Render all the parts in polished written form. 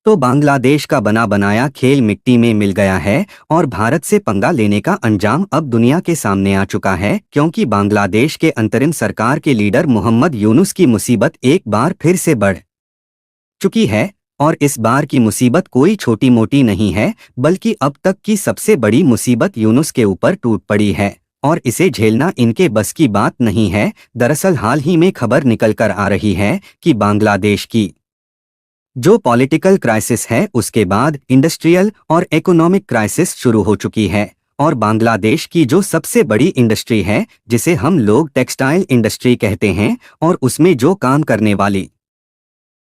तो बांग्लादेश का बना बनाया खेल मिट्टी में मिल गया है और भारत से पंगा लेने का अंजाम अब दुनिया के सामने आ चुका है, क्योंकि बांग्लादेश के अंतरिम सरकार के लीडर मोहम्मद यूनुस की मुसीबत एक बार फिर से बढ़ चुकी है। और इस बार की मुसीबत कोई छोटी मोटी नहीं है, बल्कि अब तक की सबसे बड़ी मुसीबत यूनुस के ऊपर टूट पड़ी है और इसे झेलना इनके बस की बात नहीं है। दरअसल हाल ही में खबर निकल कर आ रही है कि बांग्लादेश की जो पॉलिटिकल क्राइसिस है उसके बाद इंडस्ट्रियल और इकोनॉमिक क्राइसिस शुरू हो चुकी है और बांग्लादेश की जो सबसे बड़ी इंडस्ट्री है, जिसे हम लोग टेक्सटाइल इंडस्ट्री कहते हैं, और उसमें जो काम करने वाली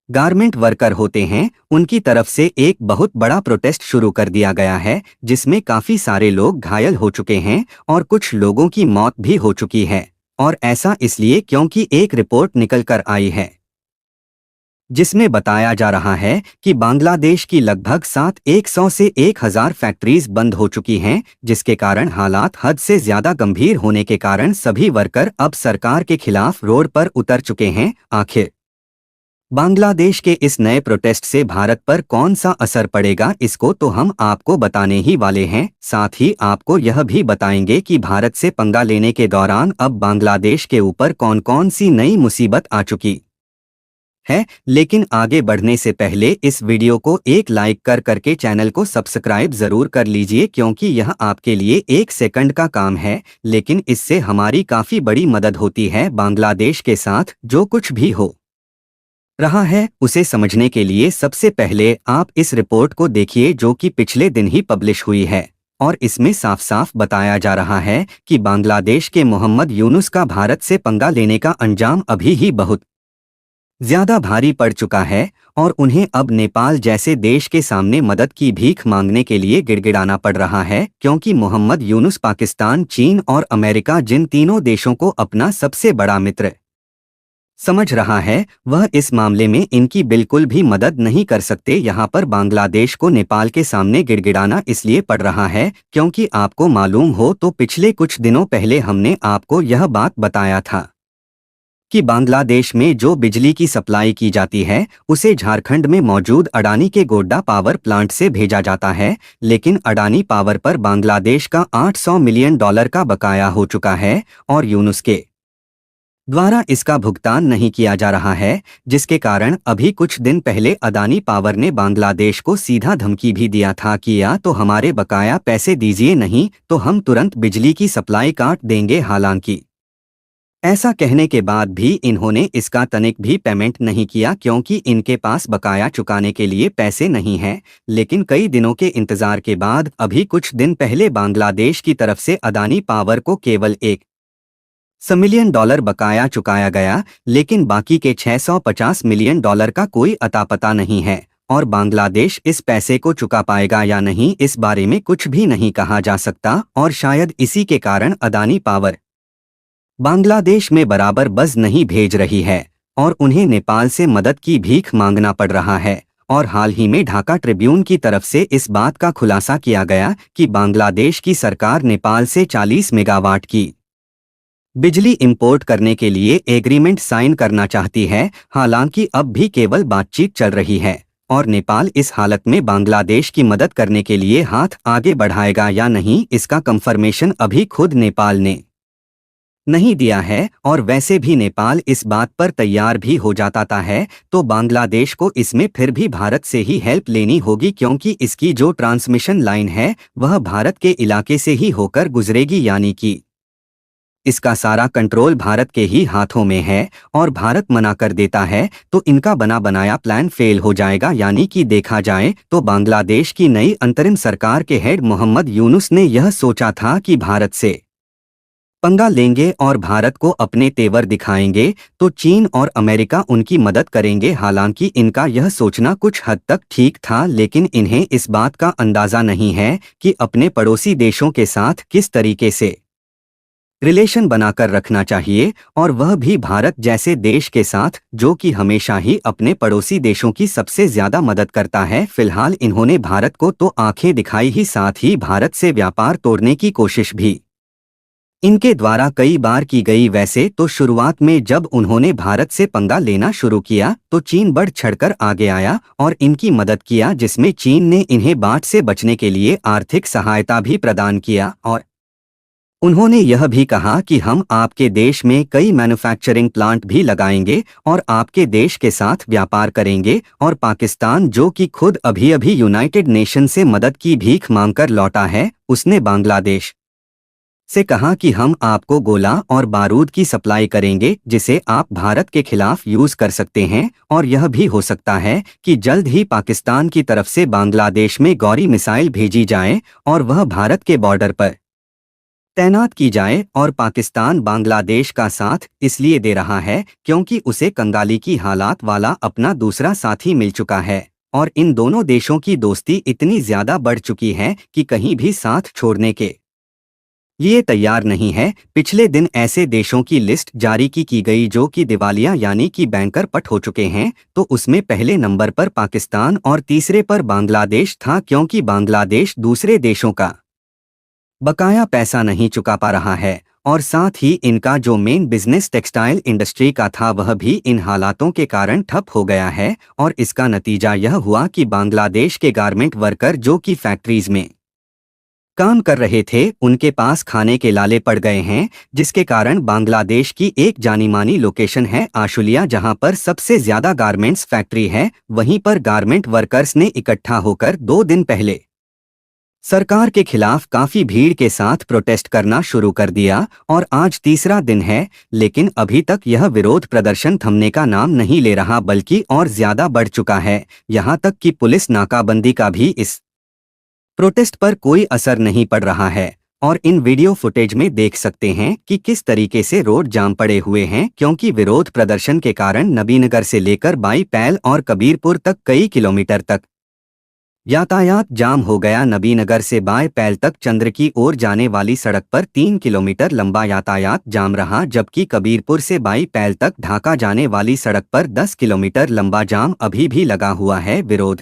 गारमेंट वर्कर होते हैं, उनकी तरफ से एक बहुत बड़ा प्रोटेस्ट शुरू कर दिया गया है, जिसमें काफी सारे लोग घायल हो चुके हैं और कुछ लोगों की मौत भी हो चुकी है। और ऐसा इसलिए क्योंकि एक रिपोर्ट निकल कर आई है जिसमें बताया जा रहा है कि बांग्लादेश की लगभग 100 से 1000 फैक्ट्रीज बंद हो चुकी हैं, जिसके कारण हालात हद से ज्यादा गंभीर होने के कारण सभी वर्कर अब सरकार के खिलाफ रोड पर उतर चुके हैं। आखिर बांग्लादेश के इस नए प्रोटेस्ट से भारत पर कौन सा असर पड़ेगा, इसको तो हम आपको बताने ही वाले हैं। साथ ही आपको यह भी बताएंगे कि भारत से पंगा लेने के दौरान अब बांग्लादेश के ऊपर कौन कौन सी नई मुसीबत आ चुकी है। लेकिन आगे बढ़ने से पहले इस वीडियो को एक लाइक करके चैनल को सब्सक्राइब जरूर कर लीजिए, क्योंकि यह आपके लिए 1 सेकंड का काम है, लेकिन इससे हमारी काफी बड़ी मदद होती है। बांग्लादेश के साथ जो कुछ भी हो रहा है उसे समझने के लिए सबसे पहले आप इस रिपोर्ट को देखिए, जो कि पिछले दिन ही पब्लिश हुई है और इसमें साफ साफ बताया जा रहा है कि बांग्लादेश के मोहम्मद यूनुस का भारत से पंगा लेने का अंजाम अभी ही बहुत ज्यादा भारी पड़ चुका है और उन्हें अब नेपाल जैसे देश के सामने मदद की भीख मांगने के लिए गिड़गिड़ाना पड़ रहा है, क्योंकि मोहम्मद यूनुस पाकिस्तान, चीन और अमेरिका, जिन तीनों देशों को अपना सबसे बड़ा मित्र समझ रहा है, वह इस मामले में इनकी बिल्कुल भी मदद नहीं कर सकते। यहाँ पर बांग्लादेश को नेपाल के सामने गिड़गिड़ाना इसलिए पड़ रहा है क्योंकि आपको मालूम हो तो पिछले कुछ दिनों पहले हमने आपको यह बात बताया था कि बांग्लादेश में जो बिजली की सप्लाई की जाती है उसे झारखंड में मौजूद अडानी के गोड्डा पावर प्लांट से भेजा जाता है, लेकिन अडानी पावर पर बांग्लादेश का $800 मिलियन का बकाया हो चुका है और यूनुस के द्वारा इसका भुगतान नहीं किया जा रहा है, जिसके कारण अभी कुछ दिन पहले अडानी पावर ने बांग्लादेश को सीधा धमकी भी दिया था कि या तो हमारे बकाया पैसे दीजिए, नहीं तो हम तुरंत बिजली की सप्लाई काट देंगे। हालांकि ऐसा कहने के बाद भी इन्होंने इसका तनिक भी पेमेंट नहीं किया, क्योंकि इनके पास बकाया चुकाने के लिए पैसे नहीं हैं। लेकिन कई दिनों के इंतजार के बाद अभी कुछ दिन पहले बांग्लादेश की तरफ से अडानी पावर को केवल $100 मिलियन बकाया चुकाया गया, लेकिन बाकी के $650 मिलियन का कोई अता पता नहीं है और बांग्लादेश इस पैसे को चुका पाएगा या नहीं, इस बारे में कुछ भी नहीं कहा जा सकता। और शायद इसी के कारण अडानी पावर बांग्लादेश में बराबर बज नहीं भेज रही है और उन्हें नेपाल से मदद की भीख मांगना पड़ रहा है। और हाल ही में ढाका ट्रिब्यून की तरफ से इस बात का खुलासा किया गया कि बांग्लादेश की सरकार नेपाल से 40 मेगावाट की बिजली इंपोर्ट करने के लिए एग्रीमेंट साइन करना चाहती है। हालांकि अब भी केवल बातचीत चल रही है और नेपाल इस हालत में बांग्लादेश की मदद करने के लिए हाथ आगे बढ़ाएगा या नहीं, इसका कंफर्मेशन अभी खुद नेपाल ने नहीं दिया है। और वैसे भी नेपाल इस बात पर तैयार भी हो जाता है तो बांग्लादेश को इसमें फिर भी भारत से ही हेल्प लेनी होगी, क्योंकि इसकी जो ट्रांसमिशन लाइन है वह भारत के इलाके से ही होकर गुजरेगी, यानी कि इसका सारा कंट्रोल भारत के ही हाथों में है। और भारत मना कर देता है तो इनका बना बनाया प्लान फेल हो जाएगा। यानी कि देखा जाए तो बांग्लादेश की नई अंतरिम सरकार के हेड मोहम्मद यूनुस ने यह सोचा था कि भारत से पंगा लेंगे और भारत को अपने तेवर दिखाएंगे तो चीन और अमेरिका उनकी मदद करेंगे। हालांकि इनका यह सोचना कुछ हद तक ठीक था, लेकिन इन्हें इस बात का अंदाजा नहीं है कि अपने पड़ोसी देशों के साथ किस तरीके से रिलेशन बनाकर रखना चाहिए, और वह भी भारत जैसे देश के साथ जो कि हमेशा ही अपने पड़ोसी देशों की सबसे ज्यादा मदद करता है। फिलहाल इन्होंने भारत को तो आंखें दिखाई ही, साथ ही भारत से व्यापार तोड़ने की कोशिश भी इनके द्वारा कई बार की गई। वैसे तो शुरुआत में जब उन्होंने भारत से पंगा लेना शुरू किया तो चीन बढ़ चढ़कर आगे आया और इनकी मदद किया, जिसमें चीन ने इन्हें बाढ़ से बचने के लिए आर्थिक सहायता भी प्रदान किया और उन्होंने यह भी कहा कि हम आपके देश में कई मैन्युफैक्चरिंग प्लांट भी लगाएंगे और आपके देश के साथ व्यापार करेंगे। और पाकिस्तान, जो कि खुद अभी अभी यूनाइटेड नेशन से मदद की भीख मांगकर लौटा है, उसने बांग्लादेश से कहा कि हम आपको गोला और बारूद की सप्लाई करेंगे जिसे आप भारत के खिलाफ यूज कर सकते हैं। और यह भी हो सकता है कि जल्द ही पाकिस्तान की तरफ से बांग्लादेश में गौरी मिसाइल भेजी जाए और वह भारत के बॉर्डर पर तैनात की जाए। और पाकिस्तान बांग्लादेश का साथ इसलिए दे रहा है क्योंकि उसे कंगाली की हालात वाला अपना दूसरा साथी मिल चुका है और इन दोनों देशों की दोस्ती इतनी ज्यादा बढ़ चुकी है कि कहीं भी साथ छोड़ने के लिए तैयार नहीं है। पिछले दिन ऐसे देशों की लिस्ट जारी की गई जो कि दिवालिया यानी कि बैंकर पट हो चुके हैं, तो उसमें पहले नंबर पर पाकिस्तान और तीसरे पर बांग्लादेश था, क्योंकि बांग्लादेश दूसरे देशों का बकाया पैसा नहीं चुका पा रहा है और साथ ही इनका जो मेन बिजनेस टेक्सटाइल इंडस्ट्री का था वह भी इन हालातों के कारण ठप हो गया है। और इसका नतीजा यह हुआ कि बांग्लादेश के गारमेंट वर्कर जो कि फैक्ट्रीज में काम कर रहे थे, उनके पास खाने के लाले पड़ गए हैं, जिसके कारण बांग्लादेश की एक जानी मानी लोकेशन है आशुलिया, जहां पर सबसे ज्यादा गारमेंट्स फैक्ट्री है। वहीं पर गारमेंट वर्कर्स ने इकट्ठा होकर 2 दिन पहले सरकार के खिलाफ काफी भीड़ के साथ प्रोटेस्ट करना शुरू कर दिया और आज तीसरा दिन है, लेकिन अभी तक यह विरोध प्रदर्शन थमने का नाम नहीं ले रहा, बल्कि और ज्यादा बढ़ चुका है। यहां तक कि पुलिस नाकाबंदी का भी इस प्रोटेस्ट पर कोई असर नहीं पड़ रहा है। और इन वीडियो फुटेज में देख सकते हैं कि किस तरीके से रोड जाम पड़े हुए हैं, क्योंकि विरोध प्रदर्शन के कारण नबीनगर से लेकर बाईपैल और कबीरपुर तक कई किलोमीटर तक यातायात जाम हो गया। नबीनगर से बाईपैल तक चंद्र की ओर जाने वाली सड़क पर 3 किलोमीटर लंबा यातायात जाम रहा, जबकि कबीरपुर से बाईपैल तक ढाका जाने वाली सड़क पर 10 किलोमीटर लंबा जाम अभी भी लगा हुआ है। विरोध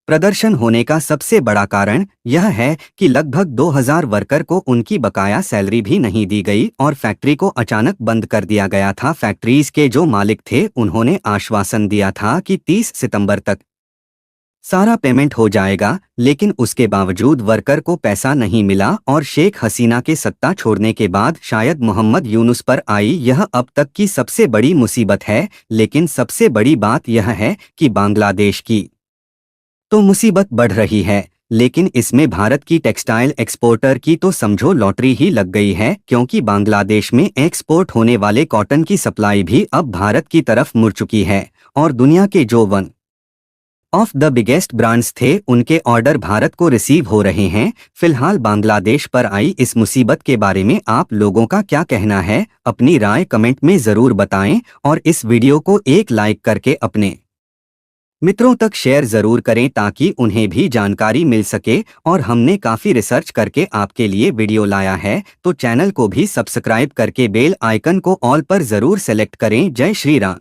प्रदर्शन होने का सबसे बड़ा कारण यह है कि लगभग 2000 वर्कर को उनकी बकाया सैलरी भी नहीं दी गई और फैक्ट्री को अचानक बंद कर दिया गया था। फैक्ट्रीज के जो मालिक थे उन्होंने आश्वासन दिया था कि 30 सितंबर तक सारा पेमेंट हो जाएगा, लेकिन उसके बावजूद वर्कर को पैसा नहीं मिला और शेख हसीना के सत्ता छोड़ने के बाद शायद मोहम्मद यूनुस पर आई यह अब तक की सबसे बड़ी मुसीबत है। लेकिन सबसे बड़ी बात यह है कि बांग्लादेश की तो मुसीबत बढ़ रही है, लेकिन इसमें भारत की टेक्सटाइल एक्सपोर्टर की तो समझो लॉटरी ही लग गई है, क्योंकि बांग्लादेश में एक्सपोर्ट होने वाले कॉटन की सप्लाई भी अब भारत की तरफ मुड़ चुकी है और दुनिया के जो one of the biggest brands थे उनके ऑर्डर भारत को रिसीव हो रहे हैं। फिलहाल बांग्लादेश पर आई इस मुसीबत के बारे में आप लोगों का क्या कहना है? अपनी राय कमेंट में जरूर बताएं और इस वीडियो को एक लाइक करके अपने मित्रों तक शेयर जरूर करें ताकि उन्हें भी जानकारी मिल सके। और हमने काफी रिसर्च करके आपके लिए वीडियो लाया है, तो चैनल को भी सब्सक्राइब करके बेल आइकन को ऑल पर जरूर सेलेक्ट करें। जय श्री राम।